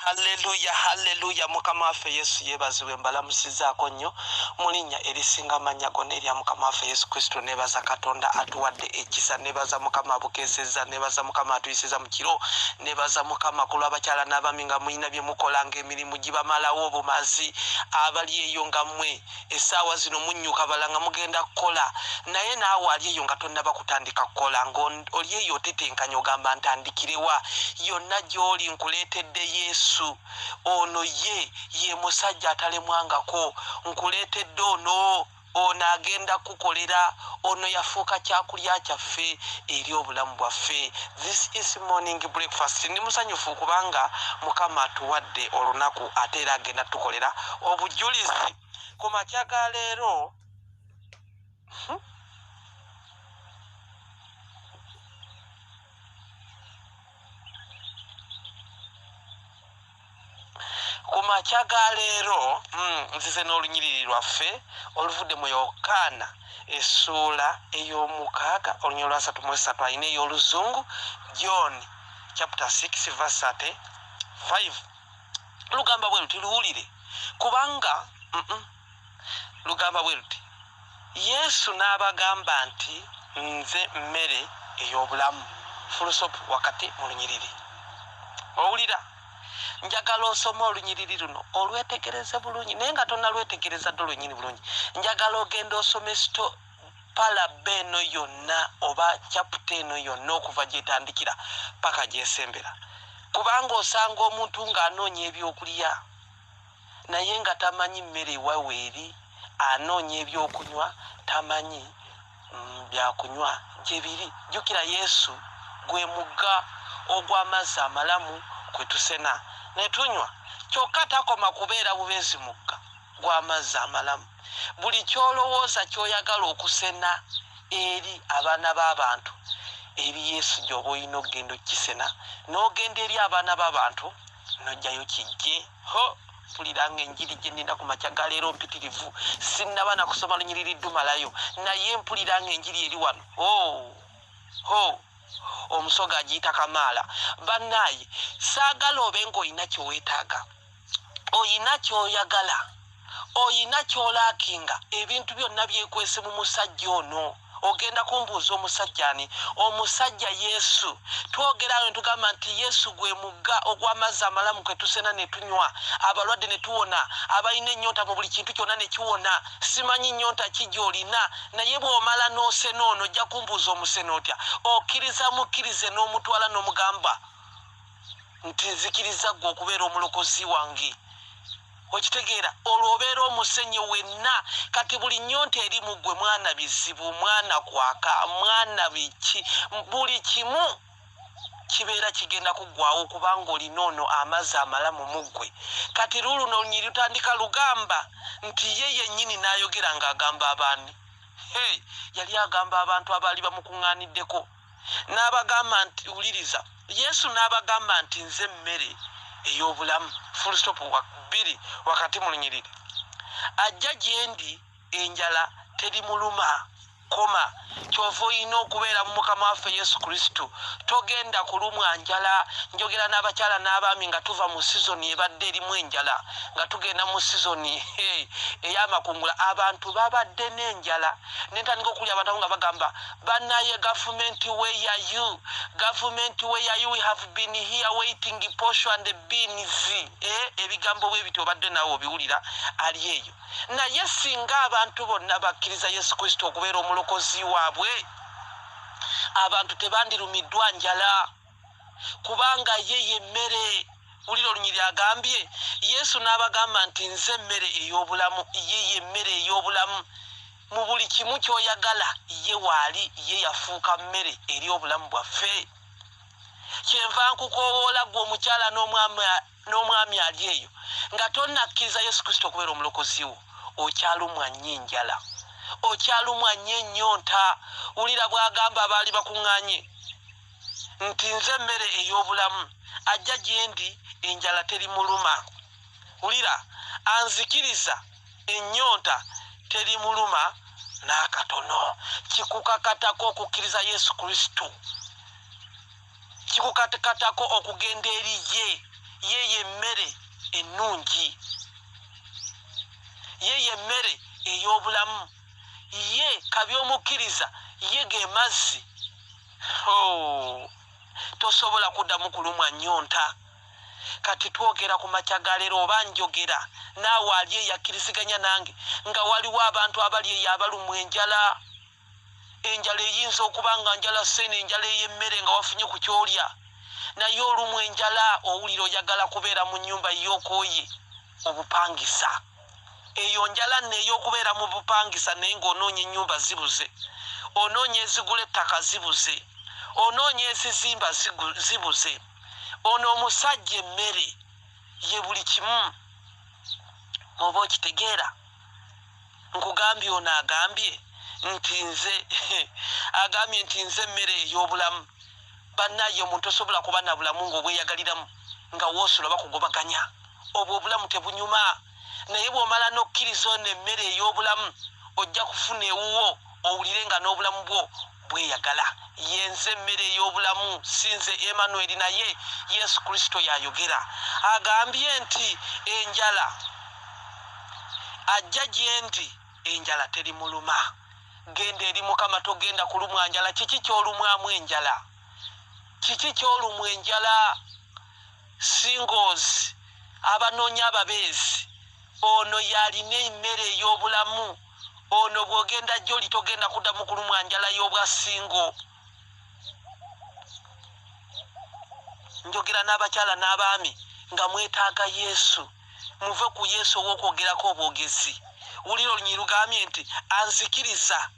Haleluya, haleluya. Mukama waffe Yesu yeebazibwe. Mbalamusizaako nnyo mu linnya erisinga amannya gonna erya Mukama waffe Yesu Kristo. Neebaza Katonda atuwadde ekisa, neebaza Mukama abukeesezza, neebaza Mukama atuyisiza mu kiro, neebaza Mukama ku lw'abakyala n'abaami nga muyina bye mukola ng'emirimu gibamalawo obumazi, abali eyo nga mmwe essaawa zino munnyuka bala nga mugenda kukola, naye naawe ali eyo nga tonnaba kutandika kukola, ng'oli eyo otetenkanya ogamba ntandikirewa. Yonna gy'oli nkuleetedde Yesu. Ono ye musajja atalemwangako, nkuleetedde ono agenda kukolera, ono yafuuka kyakulya kyaffe eri obulamu bwaffe. This is morning breakfast. Ndi musanyufu kubanga Mukama atuwadde olunaku ate era agenda tukolera obujulizi ku makya ga leero. Ku makya ga leero nzize n'olunyiriri lwaffe oluvudde mu Yokaana essuula ey'omukaaga olunyiriri lwa 3:3 alina ey'oluzungu John chapter 6 verse 35. Lugamba bwe luti luwulire kubanga lugamba bwe luti Yesu n'abagamba nti nze mmere ey'obulamu. Full stop wakati mu lunyiriri. Owulira? Njagala osoma olunyiriri luno olwetegereze bulungi, naye nga tonnalwetegereza dde olwennyini bulungi. Njagala ogenda osome palaba eno yonna oba chaputa eno yonna okuva gyetandikira paka gyesembera, kubanga osanga omuntu ng'anoonya ebyokulya naye nga tamanyi mmere waweeri, anoonya ebyokunywa tamanyi byakunywa gye biri. Jjukira Yesu gwe mugga ogw'amazzi amalamu kwe tusena ne tunywa, kyokka takoma kubeera bubeezi mugga gw'amazzi amalamu. Buli kyolowooza kyoyagala okusena eri abaana b'abantu, eri Yesu gy'oba olina okugenda okukisena, n'ogenda eri abaana b'abantu n'ojjayo kijje. Mpuliranga enjiri gye ndina ku makya ga leero mpitirivu, sinnaba na kusoma lunyiriri ddumalayo, naye mpuliranga enjiri eri wano. Omusoga agiyita Kamaala. Bannaaye, saagala obe ng'olina kyeweetaaga, olina kyoyagala, olina kyolaakinga, ebintu byonna byekwese mu musajja ono. Ogenda kumbuuza omusajja ani? Omusajja Yesu. Twogerayo ne tugamba nti Yesu gwe mugga ogw'amazzi amalamu kwe tusena ne tunywa, abalwadde ne tuwona, abalina ennyonta mu buli kintu kyonna ne kiwona. Simanyi nnyonta ki gy'olina, naye bw'omala n'osena ono ojja kumbuuza omusena otya? Okkiriza mukkirize n'omutwala n'omugamba nti nzikiriza ggwe okubeera omulokozi wange. Okitegeera? Olwo obeera omusenye wenna. Kati buli nnyonta eri mu ggwe, mwana bizibu, mwana kwaka, mwana biki, buli kimu kibeera kigenda kuggwawo kubanga olina ono amazzi amalamu mu ggwe. Kati luluno olunyiri lutandika lugamba nti ye yennyini n'ayogera ng'agamba abaani? Yali agamba abantu abaali bamukuŋŋaaniddeko, n'abagamba nti wuliriza, Yesu n'abagamba nti nze mmere ey'obulamu. Full stop 2 wakati mu lunyiriri. Ajja gye ndi enjala terimuluma, koma. Kyova olina okubeera mu Mukama waffe Yesu Kristo. Togenda kulumwa njala. Njogera n'abakyala n'abaami nga tuva mu sizoni ebadde erimu enjala, nga tugenda mu sizoni ey'amakungula. Abantu babadde n'enjala. Nentandika okulya abantu nga bagamba, bannaye gavumenti where are you? Gavumenti where are you? We have been here waiting posho and the beans. Ebigambo bwe bityo obadde naawe obiwulira ali eyo. Naye singa abantu bonna bakkiriza Yesu Kristo okubeera omulokozi waabwe, abantu tebandirumiddwa njala kubanga ye yemmere. Wulira olunyiri agambye, Yesu n'abagamba nti nze mmere ey'obulamu, ye yemmere ey'obulamu. Mu buli kimu ky'oyagala ye waali, ye yafuuka mmere eri obulamu bwaffe. Kyenva nkukoowoola ggwe omukyala n'omwami ali eyo nga tonnakkiriza Yesu Kristo okubeera omulokozi wo, okyalumwa nnyo enjala, okyalumwa nnyo ennyonta. Wulira bw'agamba abaali bakuŋŋaanye nti nze mmere ey'obulamu, ajja gye ndi enjala terimuluma. Wulira, anzikiriza ennyonta terimuluma n'akatono. Kikukakatako okukkiriza Yesu Kristo, kikukakatako okugenda eri ye. ye emmere ennungi, ye emmere ey'obulamu, ye kabi omukkiriza, ye ge mazzi. Tosobola kuddamu kulumwa nnyonta. Kati twogera ku makya ga leero oba njogera naawe ali eyakkiriziganya nange nga waliwo abantu abali eyo abalumwa enjala. Enjala eyinza okuba nga njala sene, enjala ey'emmere nga wafunye ku kyolya, naye olumwa enjala owulira oyagala kubeera mu nnyumba y'okooye obupangisa. Eyo njala nno ey'okubeera mu bupangisa naye ng'onoonya ennyumba zibuze, onoonya ezigula ettaka zibuze, onoonya ezizimba zibuze. Ono omusajja emmere ye buli kimu. Oba okitegeera? Nkugambye ono agambye nti nze emmere ey'obulamu. Bannaye omuntu osobola kuba na bulamu ng'obweyagaliramu nga woosula bakugobaganya. Obwo obulamu tebunyuma. Naye bw'omala n'okkiriza ono emmere ey'obulamu ojja kufuna ewuwo owulire nga n'obulamu bwo bweyagala. Yenze emmere ey'obulamu, sinze Emmanuel, naye Yesu Kristo yayogera. Agambye nti enjala ajja gye ndi, enjala terimuluma. Genda eri Mukama, togenda kulumwa njala. Kiki ky'olumwamu enjala? Kiki ky'olumwa enjala? Singles, abanoonya ababeezi, ono yalina emmere ey'obulamu. Ono bw'ogenda gy'oli togenda kuddamu kulumwa njala y'obwa singo. Njogera n'abakyala n'abaami nga mwetaaga Yesu. Muve ku Yesu ow'okwogerako obwogezi. Wulira olunyi lugambye nti anzikiriza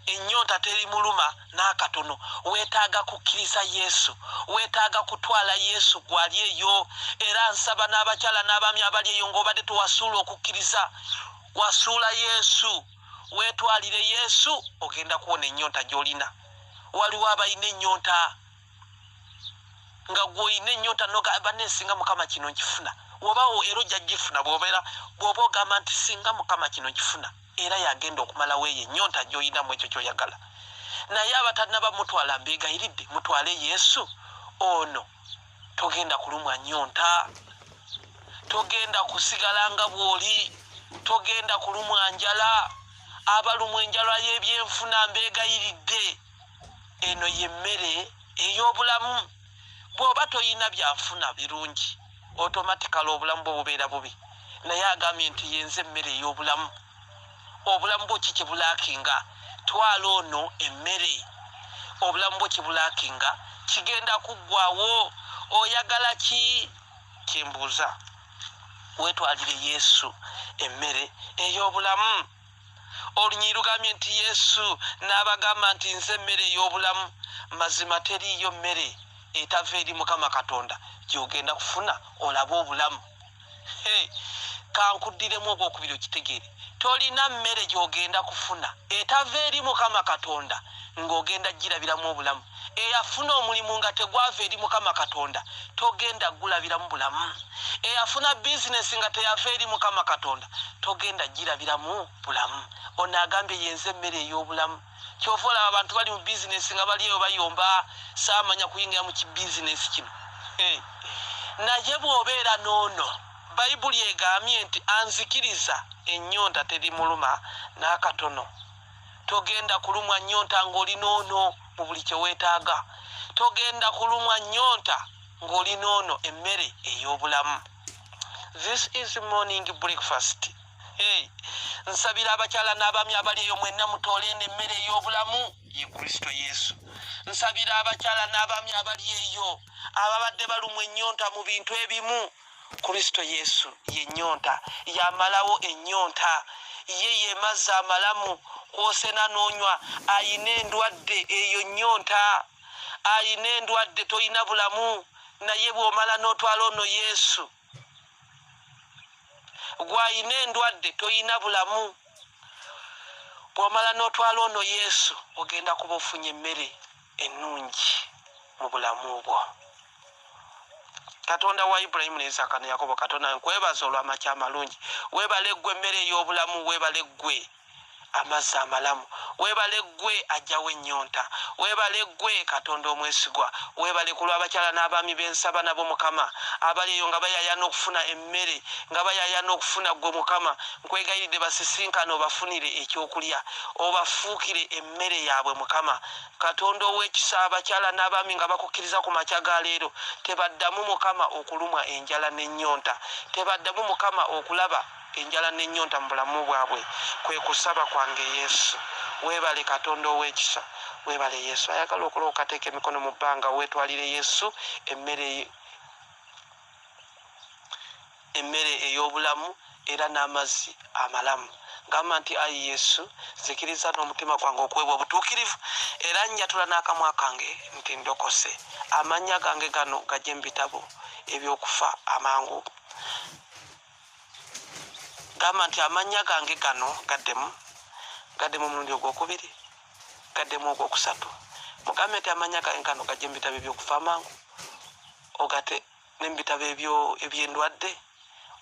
ennyonta terimuluma n'akatono. Weetaaga kukkiriza Yesu, weetaaga kutwala Yesu gwali eyo. Era nsaba n'abakyala n'abaami abali eyo ng'obadde tewasuula okukkiriza, wasuula Yesu, weetwalire Yesu, ogenda kuwona ennyonta gy'olina. Waliwo abalina ennyonta nga gw'olina ennyonta banne singa Mukama kino nkifuna. Wobawo era ojja gifuna bw'oba ogamba nti singa Mukama kino nkifuna, era yagenda okumalawo eyo ennyonta gy'olinamu ekyo ky'oyagala. Naye abatannaba mutwala mbeegayiridde, mutwale Yesu. Ono togenda kulumwa nnyonta, togenda kusigala nga bw'oli, togenda kulumwa njala. Abalumwa enjala y'ebyenfuna mbeegayiridde. Eno y'emmere ey'obulamu. Bw'oba toyina byanfuna birungi, automatically obulamu bwo bubeera bubi. Naye agambye nti yenze emmere ey'obulamu. Obulamu bwo ki kyebulaakinga? Twala ono emmere. Obulamu bwo kyebulaakinga kigenda kuggwawo. Oyagala ki? Kyembuuza. Weetwalire Yesu, emmere ey'obulamu. Olunyi lugambye nti Yesu n'abagamba nti nze emmere ey'obulamu. Mazima teriiyo mmere etava eri Mukama Katonda gy'ogenda kufuna olabe obulamu. Kankuddiremu ogwokubiri okitegeere. Tolina mmere gy'ogenda kufuna etava eri Mukama Katonda ng'ogenda girabiramu obulamu. Eyafuna omulimu nga tegwava eri Mukama Katonda togenda gulabiramu bulamu. Eyafuna bizinesi nga teyava eri Mukama Katonda togenda girabiramu bulamu. Ono agambye yenze emmere ey'obulamu. Kyova olaba abantu bali mu bizinesi nga bali eyo bayomba, saamanya kuyingira mu kibizinesi kino. Naye bw'obeera n'ono, Bayibuli egambye nti anzikiriza ennyonta terimuluma n'akatono. Togenda kulumwa nnyonta ng'oli n'ono mu buli kye weetaaga. Togenda kulumwa nnyonta ng'oli n'ono emmere ey'obulamu. This is morning breakfast. Nsabira abakyala n'abaami abali eyo mwenna mutoole emmere ey'obulamu ye Kristo Yesu. Nsabira abakyala n'abaami abali eyo ababadde balumwa ennyonta mu bintu ebimu. Kristo Yesu ye nnyonta, yamalawo ennyonta. Ye mazzi amalamu kw'osena n'onywa. Ayina endwadde eyo nnyonta, ayina endwadde toyina bulamu. Naye bw'omala n'otwala ono Yesu, gw'ayina endwadde toyina bulamu. Bw'omala n'otwala ono Yesu ogenda kuba ofunye emmere ennungi mu bulamu bwo. Katonda wa Ibulayimu ne Isaaka ne Yakobo, Katonda nkwebaza olw'amakya amalungi. Weebale ggwe emmere ey'obulamu, weebale ggwe amazzi amalamu. Weebale ggwe ajjawo ennyonta, weebale ggwe Katonda omwesigwa, weebale ku lw'abakyala n'abaami b'ensaba nabo Mukama abali eyo nga bayayaana okufuna emmere, nga bayayaana okufuna ggwe Mukama. Nkwegayiridde basisinkane obafunire ekyokulya, obafuukire emmere yaabwe Mukama. Katonda ow'ekisa, abakyala n'abaami nga bakukkiriza ku makya ga leero tebaddamu Mukama okulumwa enjala n'ennyonta, tebaddamu Mukama okulaba enjala n'ennyonta mu bulamu bwabwe. Kwe kusaba kwange Yesu. Weebale Katonda ow'ekisa, weebale Yesu. Ayagala okulooka okateeka emikono mu bbanga weetwalire Yesu emmere ey'obulamu era n'amazzi amalamu. Gamba nti ayi Yesu, nzikiriza n'omutima gwange okuweebwa obutuukirivu era njatula n'akamwa kange nti ndokose. Amannya gange gano gajje mu bitabo eby'okufa amangu. Gamba nti amannya gange gano gaddemu omulundi ogwokubiri, gaddemu ogwokusatu. Mugambe nti amannya gange gano gajje mu bitabo eby'okufa amangu, ogate ne mu bitabo eby'endwadde,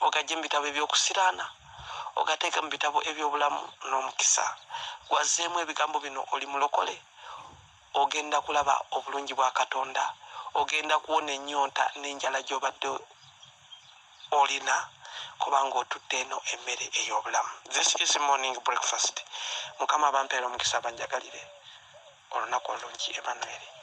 ogajje mu bitabo eby'okusiraana, ogateeke mu bitabo eby'obulamu n'omukisa. Wazzeemu ebigambo bino oli mulokole, ogenda kulaba obulungi bwa Katonda, ogenda kuwona ennyonta n'enjala gy'obadde olina kubanga otudde eno emmere ey'obulamu. This is morning breakfast. Mukama abampeera omukisa banjagalire olunaku olungi. Emmanuel.